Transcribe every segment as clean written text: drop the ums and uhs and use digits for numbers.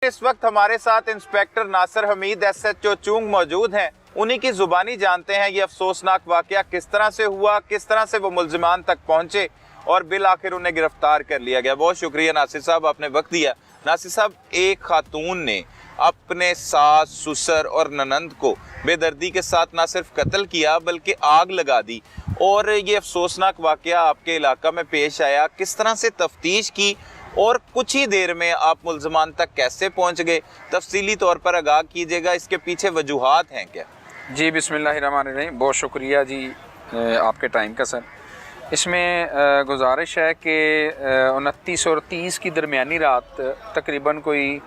इस वक्त हमारे साथ इंस्पेक्टर नासिर हमीद SHO चूंग मौजूद हैं। उन्हीं की जुबानी जानते हैं ये अफसोसनाक वाकया किस तरह से हुआ, किस तरह से वो मुल्जिमान तक पहुंचे और बिल आखिर उन्हें गिरफ्तार कर लिया गया। बहुत शुक्रिया नासिर साहब, आपने वक्त दिया। नासिर साहब, एक खातून ने अपने सास, ससुर और ननंद को बेदर्दी के साथ ना सिर्फ कत्ल किया बल्कि आग लगा दी और ये अफसोसनाक वाकया आपके इलाका में पेश आया। किस तरह से तफ्तीश की और कुछ ही देर में आप मुल्ज़मान तक कैसे पहुंच गए, तफसीली तौर पर आगाह कीजिएगा। इसके पीछे वजूहात हैं क्या? जी बिस्मिल्लाहिर्रहमानिर्रहीम, बहुत शुक्रिया जी आपके टाइम का सर। इसमें गुजारिश है कि 29 और 30 की दरमियानी रात तकरीबन कोई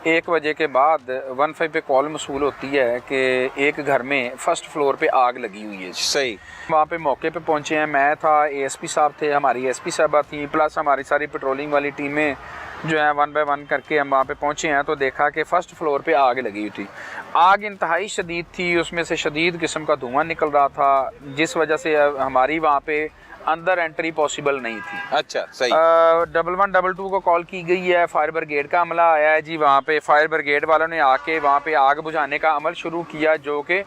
1 बजे के बाद 15 पे कॉल मसूल होती है कि एक घर में फ़र्स्ट फ्लोर पे आग लगी हुई है। सही। वहाँ पे मौके पे पहुँचे हैं, मैं था, ASP साहब थे, हमारी SP साहबा थी, प्लस हमारी सारी पेट्रोलिंग वाली टीमें जो है 1 बाय 1 करके हम वहाँ पे पहुँचे हैं। तो देखा कि फ़र्स्ट फ्लोर पे आग लगी हुई थी। आग इंतहाई शदीद थी, उसमें से शदीद किस्म का धुआं निकल रहा था, जिस वजह से हमारी वहाँ पे अंदर एंट्री पॉसिबल नहीं थी। अच्छा, सही। 1112 को कॉल की गई है, फायर ब्रिगेड का अमला आया है जी। वहाँ पे फायर ब्रिगेड वालों ने आके वहाँ पे आग बुझाने का अमल शुरू किया, जो कि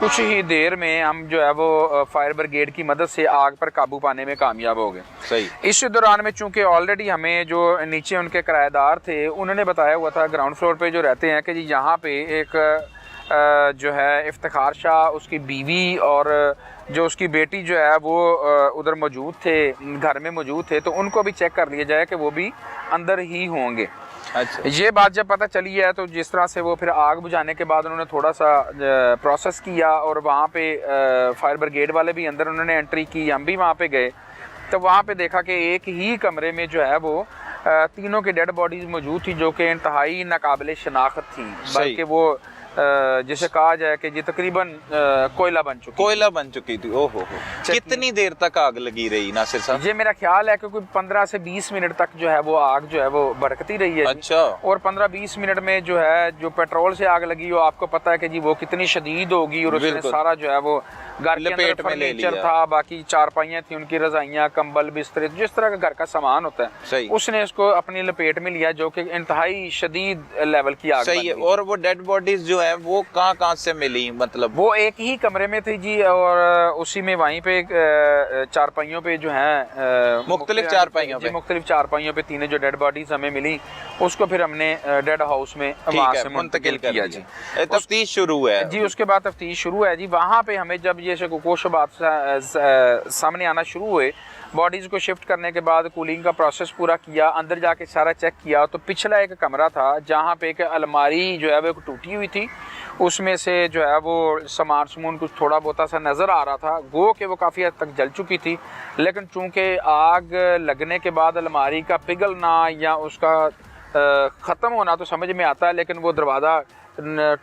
कुछ ही देर में हम जो है वो फायर ब्रिगेड की मदद से आग पर काबू पाने में कामयाब हो गए। सही। इस दौरान में चूँकि ऑलरेडी हमें जो नीचे उनके किराएदार थे उन्होंने बताया हुआ था, ग्राउंड फ्लोर पे जो रहते हैं, कि जी यहाँ पे एक जो है इफ्तिखार शाह, उसकी बीवी और जो उसकी बेटी जो है वो उधर मौजूद थे, घर में मौजूद थे, तो उनको भी चेक कर लिया जाए कि वो भी अंदर ही होंगे। अच्छा। ये बात जब पता चली है तो जिस तरह से वो फिर आग बुझाने के बाद उन्होंने थोड़ा सा प्रोसेस किया और वहाँ पे फायर ब्रिगेड वाले भी अंदर उन्होंने एंट्री की, हम भी वहाँ पे गए। तो वहाँ पे देखा कि एक ही कमरे में जो है वो तीनों की डेड बॉडीज़ मौजूद थी, जो कि इंतहाई नाकाबिले शनाख्त थी, बल्कि वो जिसे कहा जाए कि ये तकरीबन कोयला बन चुकी थी। ओहो हो। कितनी देर तक आग लगी रही नासिर साहब? ये मेरा ख्याल है कि कोई 15 से 20 मिनट तक जो है वो आग जो है वो भड़कती रही है। अच्छा। और 15-20 मिनट में जो है जो पेट्रोल से आग लगी हो, आपको पता है कि जी वो कितनी शदीद होगी, और उसने सारा जो है वो घर के अंदर फर्नीचर था, बाकी चारपाइयाँ थी, उनकी रजाइयाँ, कंबल, बिस्तर, जिस तरह का घर का सामान होता है, सही, उसने इसको अपनी लपेट में लिया, जो कि इंतहाई शदीद लेवल की आग। सही है। और वो डेड बॉडीज जो है वो कहाँ से मिली? मतलब वो एक ही कमरे में थी जी, और उसी में वहीं पे चारपाइयों पे जो है मुख्तलिफ चारपाइयों पे तीनों जो डेड बॉडीज हमें मिली, उसको फिर हमने डेड हाउस में वहाँ से मुंतकिल किया जी। तफ्तीश शुरू है जी। उसके बाद तफ्तीश शुरू है जी। वहाँ पे हमें जब ये शकोशबात सामने आना शुरू हुए, बॉडीज़ को शिफ्ट करने के बाद कूलिंग का प्रोसेस पूरा किया, अंदर जाके सारा चेक किया, तो पिछला एक कमरा था जहाँ पे एक अलमारी जो है वो टूटी हुई थी, उसमें से जो है वो सामान कुछ थोड़ा बहुत सा नज़र आ रहा था, गो कि वो काफ़ी हद तक जल चुकी थी। लेकिन चूँकि आग लगने के बाद अलमारी का पिघलना या उसका ख़त्म होना तो समझ में आता है, लेकिन वो दरवाज़ा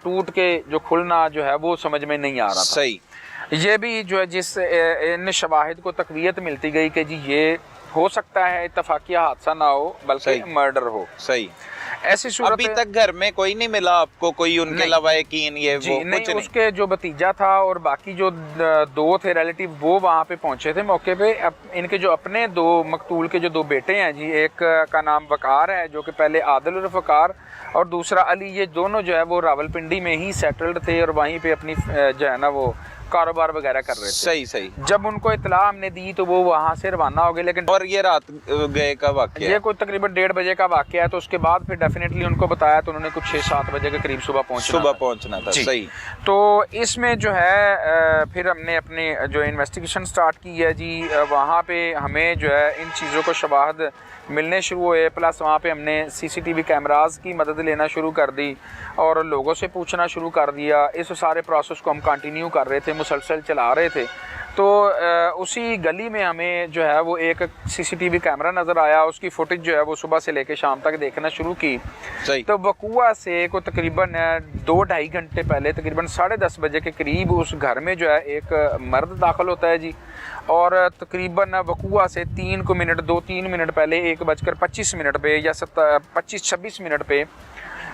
टूट के जो खुलना जो है वो समझ में नहीं आ रहा था। सही। ये भी जो है जिस इन शवाहिद को तकवीयत मिलती गई कि जी ये हो सकता है इत्तफाकिया हादसा ना हो बल्कि मर्डर हो। सही। ऐसी सूरत अभी तक घर में कोई नहीं मिला आपको, कोई उनके लवायकीन ये जी, वो नहीं, कुछ उसके जो भतीजा था और बाकी जो 2 थे रिलेटिव, वो वहाँ पे पहुँचे थे मौके पे। इनके जो अपने 2 मकतूल के जो 2 बेटे हैं जी, एक का नाम वकार है, जो कि पहले आदिल उर्फ वकार, और दूसरा अली, ये दोनों जो है वो रावलपिंडी में ही सेटल्ड थे और वहीं पे अपनी जो है ना वो कारोबार वगैरह कर रहे थे। सही सही। जब उनको इतला हमने दी तो वो वहाँ से रवाना हो गए। लेकिन और ये रात गए का वाक़या? ये कोई तकरीबन 1:30 बजे का वाक़या है। तो उसके बाद फिर डेफिनेटली उनको बताया तो उन्होंने कुछ 6-7 बजे के करीब सुबह पहुँचना था। सही। तो इसमें जो है फिर हमने अपने जो इन्वेस्टिगेशन स्टार्ट की है जी। वहाँ पे हमें जो है इन चीज़ों को शवाहद मिलने शुरू हुए, प्लस वहाँ पे हमने CCTV कैमरास की मदद लेना शुरू कर दी और लोगों से पूछना शुरू कर दिया। इस सारे प्रोसेस को हम कंटिन्यू कर रहे थे, मुसलसल चला रहे थे। तो उसी गली में हमें जो है वो एक CCTV कैमरा नज़र आया, उसकी फुटेज जो है वो सुबह से लेकर शाम तक देखना शुरू की। सही। तो वकूआ से को तकरीबन 2-2.5 घंटे पहले, तकरीबन 10:30 बजे के करीब, उस घर में जो है एक मर्द दाखिल होता है जी, और तकरीबन वकूआ से 2-3 मिनट पहले 1:25 पे या 25-26 मिनट पे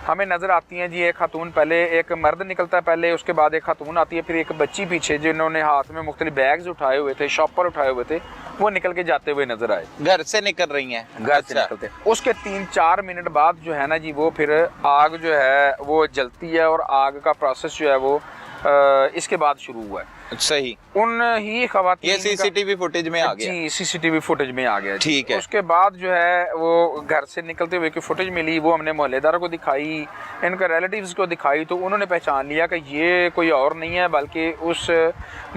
हमें नज़र आती हैं जी। एक खातून, पहले एक मर्द निकलता है पहले, उसके बाद एक खातून आती है, फिर एक बच्ची पीछे, जिन्होंने हाथ में मुख्तलिफ बैग्स उठाए हुए थे, शॉपर उठाए हुए थे, वो निकल के जाते हुए नजर आए, घर से निकल रही हैं। घर से निकलते। उसके 3-4 मिनट बाद जो है ना जी, वो फिर आग जो है वो जलती है और आग का प्रोसेस जो है वो इसके बाद शुरू हुआ है। सही। उन ही खवातीन ये सीसीटीवी फुटेज में आ गया जी, सीसीटीवी फुटेज में आ गया। ठीक है। उसके बाद जो है वो घर से निकलते हुए की फुटेज मिली, वो हमने मोहल्लेदारों को दिखाई, इनके रिलेटिव्स को दिखाई, तो उन्होंने पहचान लिया कि ये कोई और नहीं है बल्कि उस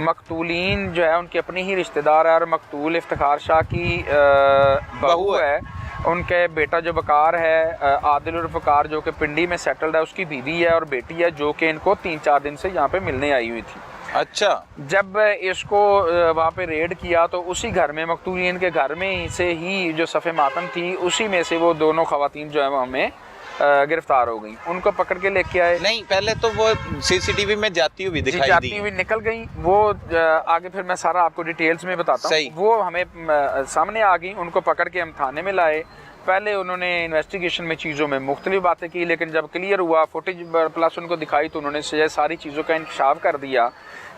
मकतूलीन जो है उनके अपनी ही रिश्तेदार है और मकतूल इफ्तिखार शाह की बहू है। उनके बेटा जो वकार है आदिल और वकार जो कि पिंडी में सेटल्ड है, उसकी बीवी है और बेटी है जो कि इनको 3-4 दिन से यहाँ पे मिलने आई हुई थी। अच्छा। जब इसको वहाँ पे रेड किया तो उसी घर में, मकतूलीन के घर में से ही जो सफ़े मातम थी, उसी में से वो दोनों खवातीन जो है वो हमें गिरफ्तार हो गई। उनको पकड़ के लेके आए। नहीं, पहले तो वो सीसीटीवी में जाती हुई दिखाई दी, जाती हुई निकल गई। वो आगे फिर मैं सारा आपको डिटेल्स में बताता हूँ। वो हमें सामने आ गई, उनको पकड़ के हम थाने में लाए। पहले उन्होंने इन्वेस्टिगेशन में चीज़ों में मुख्तलिफ बातें की, लेकिन जब क्लियर हुआ, फुटेज प्लस उनको दिखाई, तो उन्होंने सारी चीज़ों का इंकशाफ कर दिया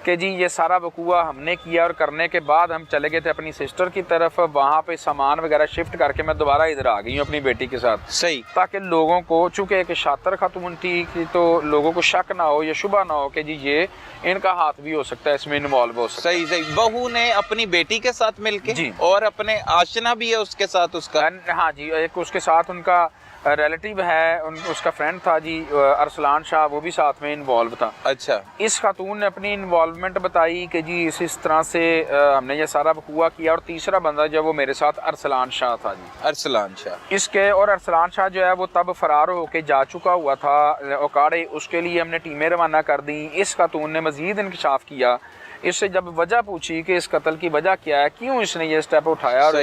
कि जी ये सारा वकूआ हमने किया। और करने के बाद हम चले गए थे अपनी सिस्टर की तरफ, वहाँ पे सामान वगैरह शिफ्ट करके मैं दोबारा इधर आ गई हूँ अपनी बेटी के साथ। सही। ताकि लोगों को, चूँकि एक शातिर खातून थी, तो लोगों को शक ना हो या शुबा ना हो कि जी ये इनका हाथ भी हो सकता है, इसमें इन्वॉल्व हो सकता है। सही सही। बहू ने अपनी बेटी के साथ मिलके जी, और अपने आशना भी है उसके साथ उसका। हाँ जी, एक उसके साथ उनका रिलेटिव है, उसका फ्रेंड था जी अरसलान शाह, वो भी साथ में इन्वॉल्व था। अच्छा। इस खातून ने अपनी इन्वॉल्वमेंट बताई कि जी इस तरह से हमने ये सारा वकूआ किया। और तीसरा बंदा जो वो मेरे साथ अरसलान शाह था जी। अरसलान शाह इसके, और अरसलान शाह जो है वो तब फरार होके जा चुका हुआ था ओकाड़े। उसके लिए हमने टीमें रवाना कर दी। इस खातून ने मज़ीद इंकशाफ किया। इससे जब वजह पूछी कि इस कत्ल की वजह क्या है, क्यों इसने ये स्टेप उठाया और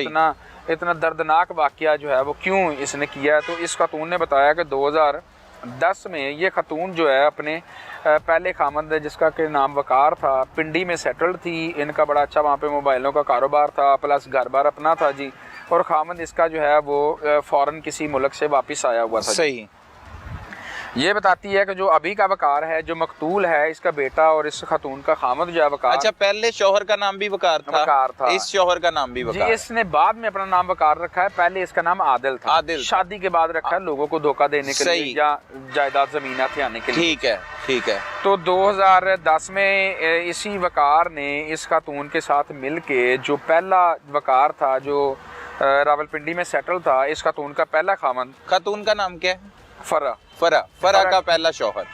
इतना दर्दनाक वाकया जो है वो क्यों इसने किया है, तो इस खातून ने बताया कि 2010 में ये खातून जो है अपने पहले खामंद जिसका के नाम वकार था, पिंडी में सेटल्ड थी। इनका बड़ा अच्छा वहाँ पे मोबाइलों का कारोबार था, प्लस घर बार अपना था जी। और खामंद इसका जो है वो फ़ौरन किसी मुल्क से वापस आया हुआ था। सही। ये बताती है कि जो अभी का वकार है, जो मकतूल है, इसका बेटा और इस खातून का खामद जो है वकार। अच्छा, पहले शौहर का नाम भी वकार था। इस शौहर का नाम भी वकार। जी, इसने बाद में अपना नाम वकार रखा है, पहले इसका नाम आदिल था। आदिल। शादी के बाद रखा है लोगों को धोखा देने के लिए या जायदाद जमीन हथियाने के लिए। ठीक है, ठीक है। तो 2010 में इसी वकार ने इस खातून के साथ मिलके, जो पहला वकार था जो रावलपिंडी में सेटल था, इस खातून का पहला खामद, खातून का नाम क्या है? फरा का पहला शौहर।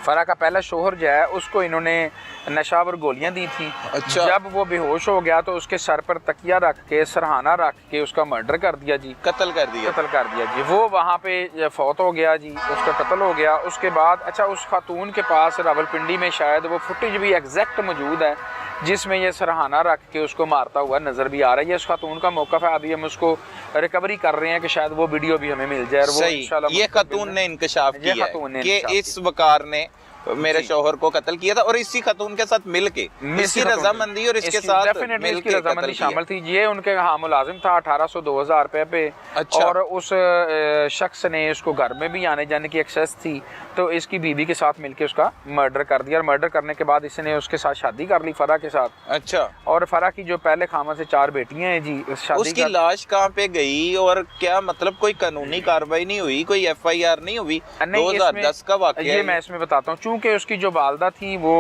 फरा का पहला शोहर जो है उसको इन्होंने नशावर गोलियां दी थी। अच्छा। जब वो बेहोश हो गया तो उसके सर पर तकिया रख के, सरहाना रख के उसका मर्डर कर दिया जी। कत्ल कर दिया जी। वो वहाँ पे फौत हो गया जी, उसका कत्ल हो गया। उसके बाद अच्छा, उस खातून के पास रावलपिंडी में शायद वो फुटेज भी एग्जैक्ट मौजूद है जिसमें ये सरहाना रख के उसको मारता हुआ नजर भी आ रहा है। ये उस खातून का मौक़िफ़ है। अभी हम उसको रिकवरी कर रहे हैं कि शायद वो वीडियो भी हमें मिल जाए। और वो इंशाल्लाह ये खातून ने इंकशाफ किया है कि इस वकार ने मेरे शौहर को कत्ल किया था और इसी खातून के साथ मिलके, इसकी रजामंदी और इसके साथ मिलके रजामंदी शामिल थी। ये उनके यहाँ मुलाजिम था 1800-2000 रुपए पे। अच्छा। और उस शख्स ने उसको घर में भी आने जाने की एक्सेस थी, तो इसकी बीवी के साथ मिलके उसका मर्डर कर दिया। और मर्डर करने के बाद इसने उसके साथ शादी कर ली, फरा के साथ। अच्छा। और फरा की जो पहले खामद से 4 बेटियां हैं जी। उसकी लाश कहाँ पे गई और क्या मतलब कोई कानूनी कार्रवाई नहीं हुई, कोई FIR नहीं हुई? 2010 का वाकया ये मैं इसमें बताता हूँ। चूँकि उसकी जो वालदा थी वो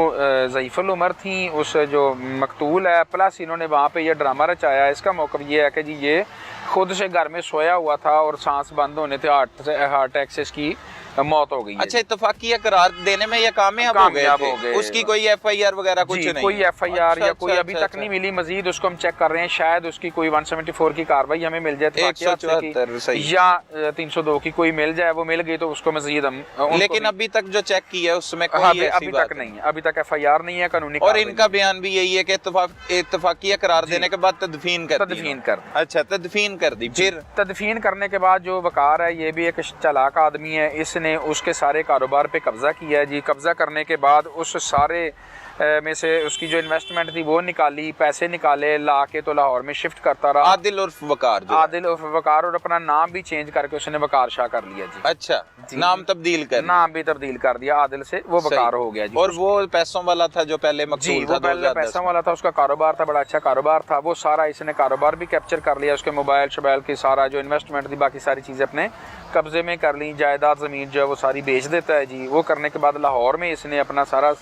ज़ईफ़ुल उमर थी, उस जो मकतूल है, प्लस इन्होंने वहाँ पे ये ड्रामा रचाया। इसका मौक़िफ़ ये है कि जी ये खुद से घर में सोया हुआ था और सांस बंद होने थे, हार्ट अटैक से इसकी मौत हो गई। अच्छा, इत्तफाकी करार देने में ये कामयाब हो गए। उसकी कोई FIR वगैरह कुछ नहीं? कोई FIR या कोई अभी तक नहीं मिली। मजीद उसको हम चेक कर रहे हैं, शायद उसकी कोई 174 की कार्रवाई हमें मिल जाए, 174 या 302 की कोई मिल जाए। वो मिल गई तो उसको मजीद हम, लेकिन अभी तक जो चेक किया है उसमें कोई अभी तक नहीं है, अभी तक FIR नहीं है कानूनी। और इनका बयान भी यही है कि इत्तफाकी करार देने के बाद तदफीन कर। अच्छा, तदफीन कर दी। फिर तदफीन करने के बाद जो वकार है, ये भी एक चालाक आदमी है, इसने उसके सारे कारोबार पे कब्जा किया है जी। कब्जा करने के बाद उस सारे में से उसकी जो इन्वेस्टमेंट थी वो निकाली, पैसे निकाले, ला के तो लाहौर में शिफ्ट करता रहा। आदिल उर्फ वकार जो आदिल उर्फ वकार, और अपना नाम भी चेंज करके उसने वकार शाह कर लिया जी। अच्छा, नाम तब्दील कर, नाम भी तब्दील कर दिया, आदिल से वो वकार हो गया जी। और वो पैसों वाला था जो पहले जी, मकसूद वो था, पहले पैसा वाला था, उसका कारोबार था, बड़ा अच्छा कारोबार था, वो सारा इसने कारोबार भी कैप्चर कर लिया, उसके मोबाइल शोबाइल की सारा जो इन्वेस्टमेंट थी, बाकी सारी चीज़ें अपने कब्जे में कर ली, जायदाद ज़मीन जो है वो सारी बेच देता है जी। वो करने के बाद लाहौर में इसने अपना सारा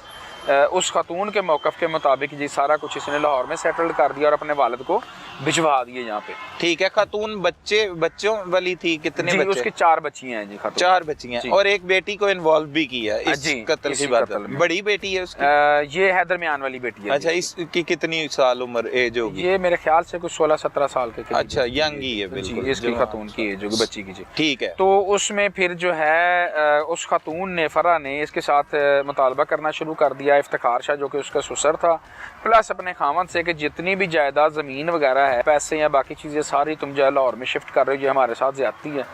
उस खातून के मौक़िफ़ के मुताबिक जी सारा कुछ इसने लाहौर में सेटल्ड कर दिया और अपने वालिद को भिजवा दिए यहाँ पे। ठीक है। खातून बच्चों वाली थी, कितने जी, बच्चे? उसकी 4 बच्चियाँ हैं जी खातून। 4 बच्चियाँ, और एक बेटी को इन्वॉल्व भी किया इस जी, कत्ल इसी की बात कत्ल में। बड़ी बेटी है उसकी? ये है दरमियान वाली बेटी है। अच्छा, इसकी कितनी साल उम्र एज होगी? ये मेरे ख्याल से कुछ 16-17 साल के करीब। अच्छा, यंग ही है बिल्कुल जी, इसकी खातून की एज होगी, बच्ची की जी। ठीक है। तो उसमें फिर जो है उस खातून ने, फरा ने, इसके साथ मुतालबा करना शुरू कर दिया, इफ्तिखार शाह जो कि उसका ससुर था, प्लस अपने खामद से कि जितनी भी जायदाद ज़मीन वगैरह है, पैसे या बाकी चीज़ें सारी तुम जो है लाहौर में शिफ्ट कर रहे हो, जो हमारे साथ ज़्यादती है।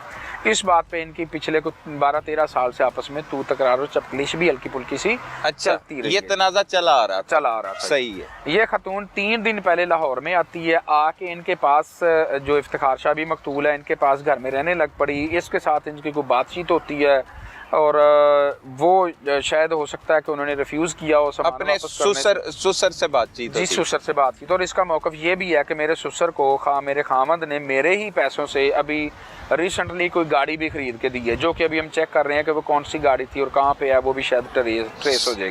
इस बात पे इनकी पिछले कुछ 12-13 साल से आपस में तू तकरार और चपकलिश भी हल्की फुल्की सी चलती रही ये है। तनाज़ा चला आ रहा था। सही है। ये खातून 3 दिन पहले लाहौर में आती है, आके इनके पास जो इफ्तिखार शाह भी मकतूल है, इनके पास घर में रहने लग पड़ी। इसके साथ इनकी कोई बातचीत होती है और वो शायद हो सकता है कि उन्होंने रिफ्यूज़ किया हो सामान अपने वापस करने से। ससुर से बातचीत जी, ससुर से बात की। तो और इसका मौक़िफ़ ये भी है कि मेरे ससुर को मेरे खामद ने मेरे ही पैसों से अभी रिसेंटली कोई गाड़ी भी खरीद के दी है, जो कि अभी हम चेक कर रहे हैं कि वो कौन सी गाड़ी थी और कहाँ पे है, वो भी शायद ट्रेस हो जाएगी।